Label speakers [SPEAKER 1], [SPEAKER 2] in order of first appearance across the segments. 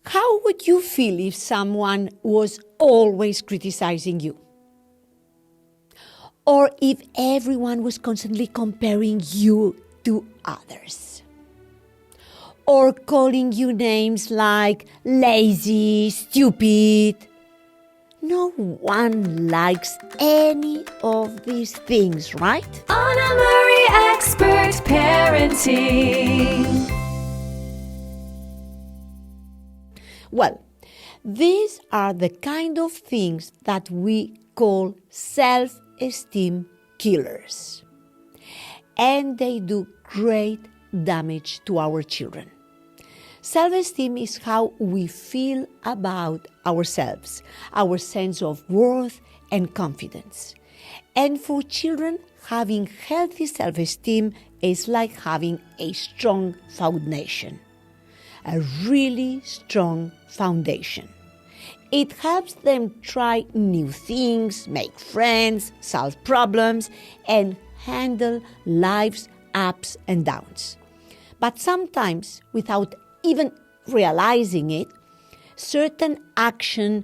[SPEAKER 1] How would you feel if someone was always criticizing you? Or if everyone was constantly comparing you to others? Or calling you names like lazy, stupid? No one likes any of these things, right?
[SPEAKER 2] Anna Marie Expert Parenting.
[SPEAKER 1] Well, these are the kind of things that we call self-esteem killers. And they do great damage to our children. Self-esteem is how we feel about ourselves, our sense of worth and confidence. And for children, having healthy self-esteem is like having a strong foundation, a really strong foundation. It helps them try new things, make friends, solve problems, and handle life's ups and downs. But sometimes, without even realizing it, certain actions,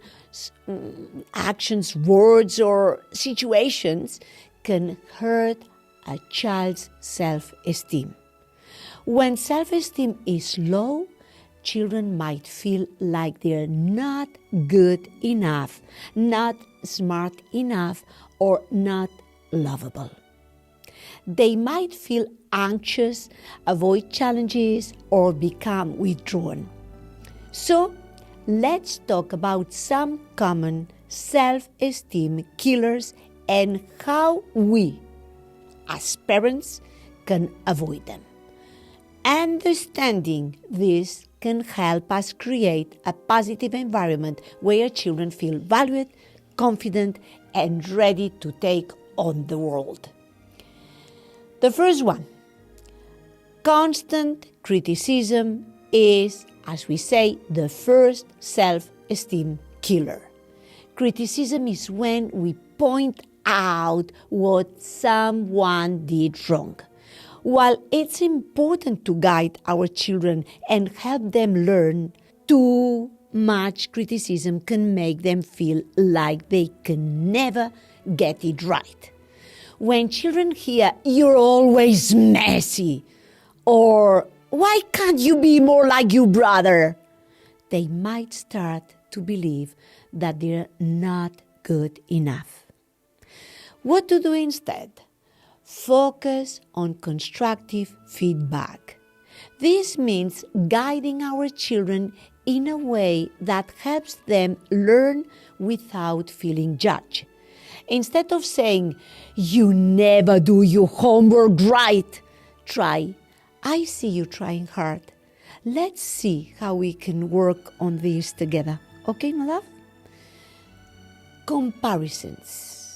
[SPEAKER 1] words, or situations can hurt a child's self-esteem. When self-esteem is low, children might feel like they're not good enough, not smart enough, or not lovable. They might feel anxious, avoid challenges, or become withdrawn. So, let's talk about some common self-esteem killers and how we, as parents, can avoid them. Understanding this can help us create a positive environment where children feel valued, confident, and ready to take on the world. The first one, constant criticism is, as we say, the first self-esteem killer. Criticism is when we point out what someone did wrong. While it's important to guide our children and help them learn, too much criticism can make them feel like they can never get it right. When children hear, "You're always messy," or "Why can't you be more like your brother?" they might start to believe that they're not good enough. What to do instead? Focus on constructive feedback. This means guiding our children in a way that helps them learn without feeling judged. Instead of saying, "You never do your homework right," try, "I see you trying hard. Let's see how we can work on this together." Okay, my love? Comparisons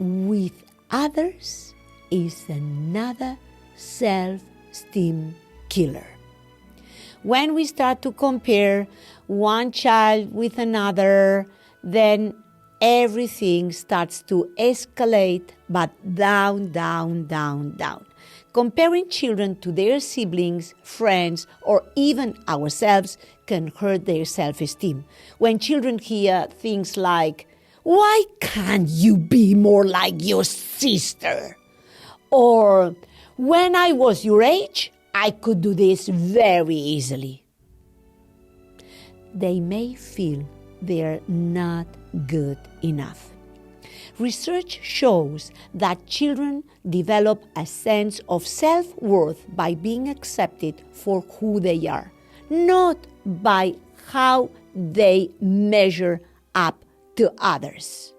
[SPEAKER 1] with others is another self-esteem killer. When we start to compare one child with another, then everything starts to escalate, but down, down, down, down. Comparing children to their siblings, friends, or even ourselves can hurt their self-esteem. When children hear things like, "Why can't you be more like your sister?" Or, "When I was your age, I could do this very easily," they may feel they're not good enough. Research shows that children develop a sense of self-worth by being accepted for who they are, not by how they measure up to others.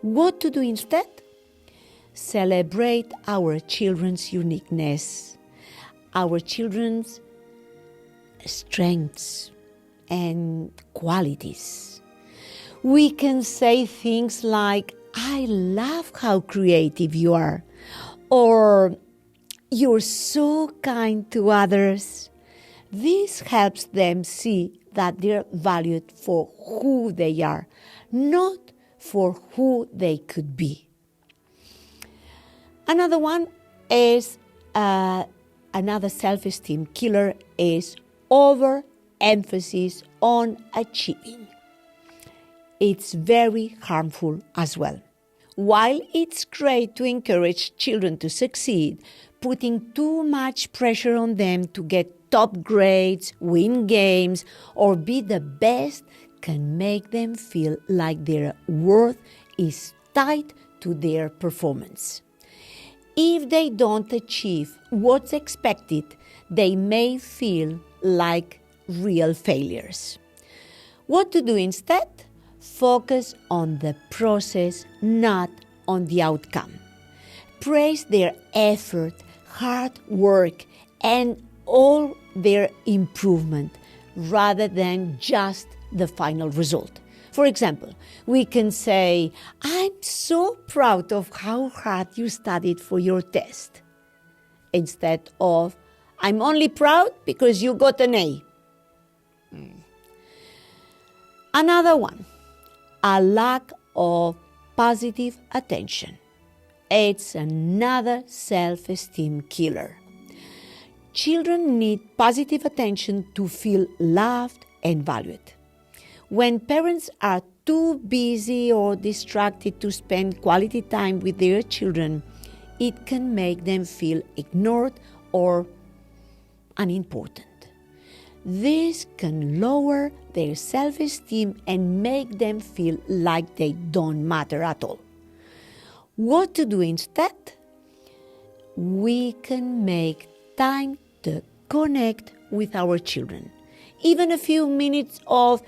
[SPEAKER 1] What to do instead? Celebrate our children's uniqueness, our children's strengths and qualities. We can say things like, "I love how creative you are," or "You're so kind to others." This helps them see that they're valued for who they are, not for who they could be. Another one is, another self-esteem killer is overprotection. emphasis on achieving. It's very harmful as well. While it's great to encourage children to succeed, putting too much pressure on them to get top grades, win games, or be the best can make them feel like their worth is tied to their performance. If they don't achieve what's expected, they may feel like real failures. What to do instead? Focus on the process, not on the outcome. Praise their effort, hard work, and all their improvement rather than just the final result. For example, we can say, "I'm so proud of how hard you studied for your test," instead of, "I'm only proud because you got an A." Another one, a lack of positive attention. It's another self-esteem killer. Children need positive attention to feel loved and valued. When parents are too busy or distracted to spend quality time with their children, it can make them feel ignored or unimportant. This can lower their self-esteem and make them feel like they don't matter at all. What to do instead? We can make time to connect with our children. Even a few minutes of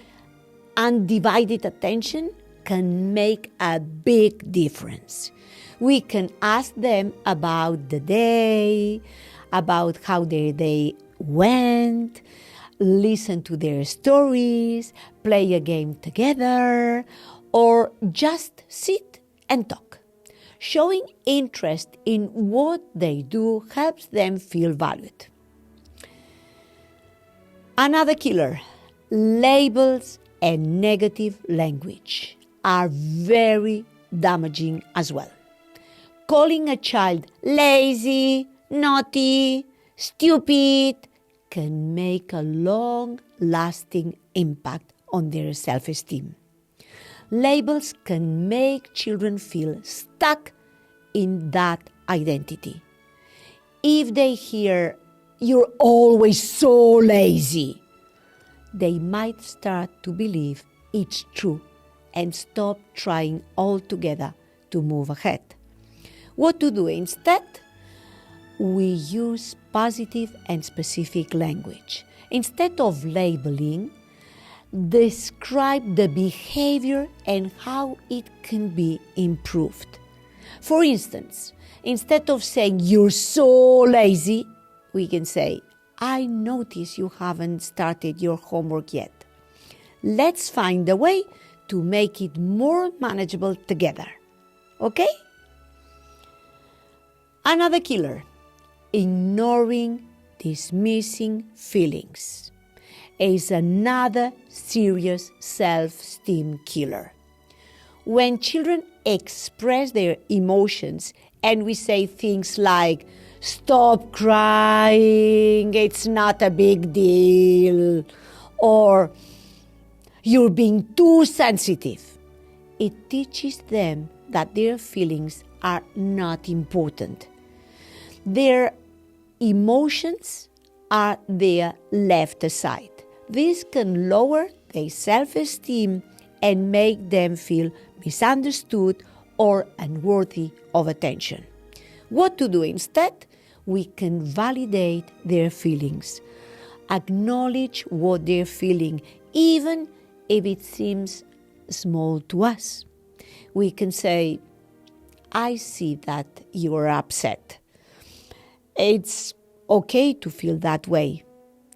[SPEAKER 1] undivided attention can make a big difference. We can ask them about the day, about how their day went, listen to their stories, play a game together, or just sit and talk. Showing interest in what they do helps them feel valued. Another killer, labels and negative language are very damaging as well. Calling a child lazy, naughty, stupid can make a long-lasting impact on their self-esteem. Labels can make children feel stuck in that identity. If they hear, "You're always so lazy," they might start to believe it's true and stop trying altogether to move ahead. What to do instead? We use positive and specific language. Instead of labeling, describe the behavior and how it can be improved. For instance, instead of saying, "You're so lazy," we can say, "I notice you haven't started your homework yet. Let's find a way to make it more manageable together." Okay? Another killer, ignoring, dismissing feelings, is another serious self-esteem killer. When children express their emotions and we say things like, "Stop crying, it's not a big deal," or "You're being too sensitive," it teaches them that their feelings are not important. Their emotions are there left aside. This can lower their self-esteem and make them feel misunderstood or unworthy of attention. What to do instead? We can validate their feelings, acknowledge what they're feeling, even if it seems small to us. We can say, "I see that you are upset. It's okay to feel that way.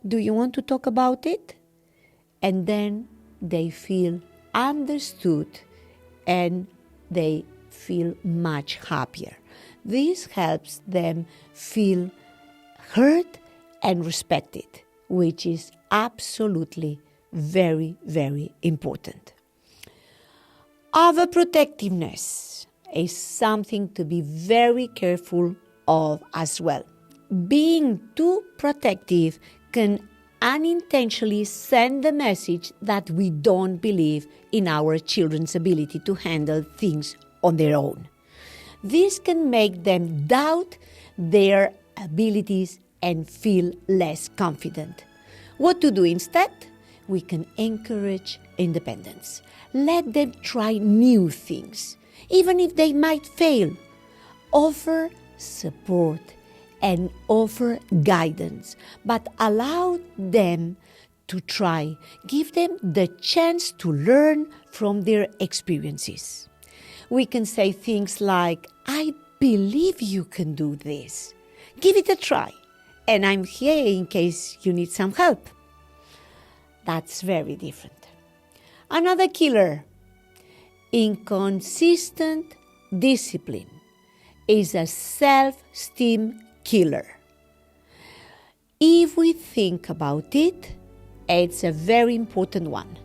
[SPEAKER 1] Do you want to talk about it?" And then they feel understood and they feel much happier. This helps them feel heard and respected, which is absolutely very, very important. Overprotectiveness is something to be very careful of as well. Being too protective can unintentionally send the message that we don't believe in our children's ability to handle things on their own. This can make them doubt their abilities and feel less confident. What to do instead? We can encourage independence. Let them try new things, even if they might fail. Offer support and offer guidance, but allow them to try. Give them the chance to learn from their experiences. We can say things like, I believe you can do this. Give it a try, and I'm here in case you need some help. That's very different. Another killer, inconsistent discipline, is a self-esteem killer. If we think about it, it's a very important one.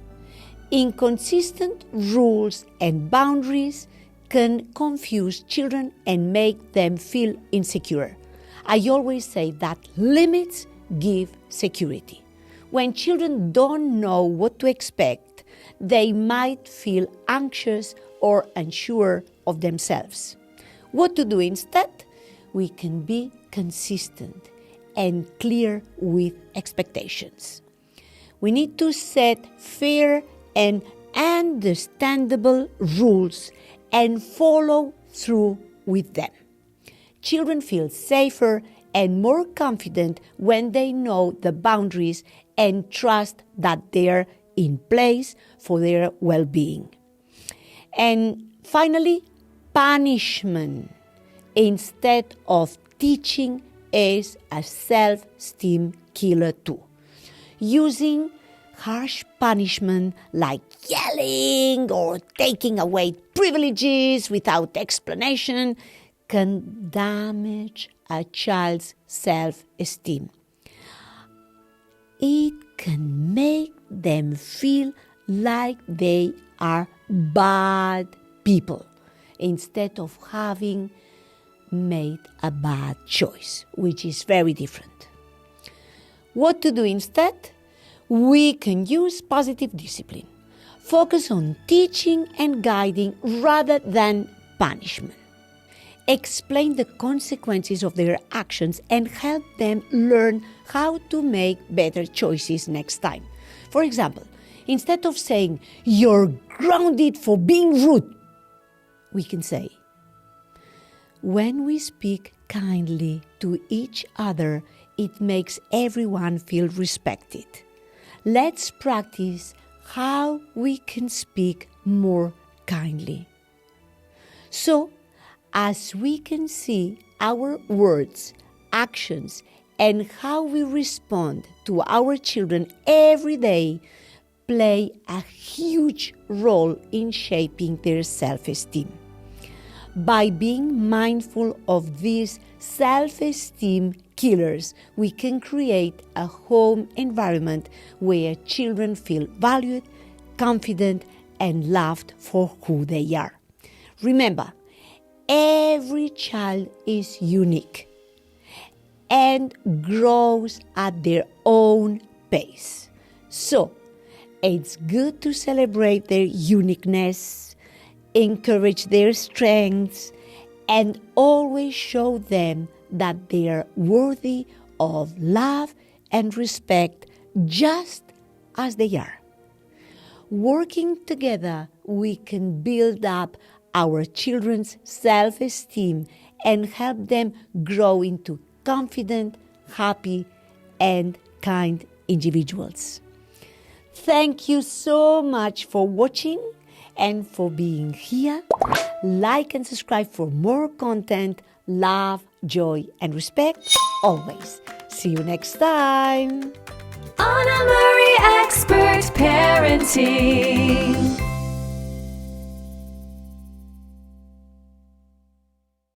[SPEAKER 1] Inconsistent rules and boundaries can confuse children and make them feel insecure. I always say that limits give security. When children don't know what to expect, they might feel anxious or unsure of themselves. What to do instead? We can be consistent and clear with expectations. We need to set fair and understandable rules and follow through with them. Children feel safer and more confident when they know the boundaries and trust that they're in place for their well-being. And finally, punishment instead of teaching is a self-esteem killer too. Using harsh punishment like yelling or taking away privileges without explanation can damage a child's self-esteem. It can make them feel like they are bad people instead of having made a bad choice, which is very different. What to do instead? We can use positive discipline. Focus on teaching and guiding rather than punishment. Explain the consequences of their actions and help them learn how to make better choices next time. For example, instead of saying, "You're grounded for being rude," we can say, "When we speak kindly to each other, it makes everyone feel respected. Let's practice how we can speak more kindly." So, as we can see, our words, actions, and how we respond to our children every day play a huge role in shaping their self-esteem. By being mindful of these self-esteem killers, we can create a home environment where children feel valued, confident, and loved for who they are. Remember, every child is unique and grows at their own pace. So, it's good to celebrate their uniqueness, encourage their strengths, and always show them that they are worthy of love and respect just as they are. Working together, we can build up our children's self-esteem and help them grow into confident, happy, and kind individuals. Thank you so much for watching and for being here. Like and subscribe for more content. Love, joy, and respect always. See you next time.
[SPEAKER 2] Anna Marie Expert Parenting.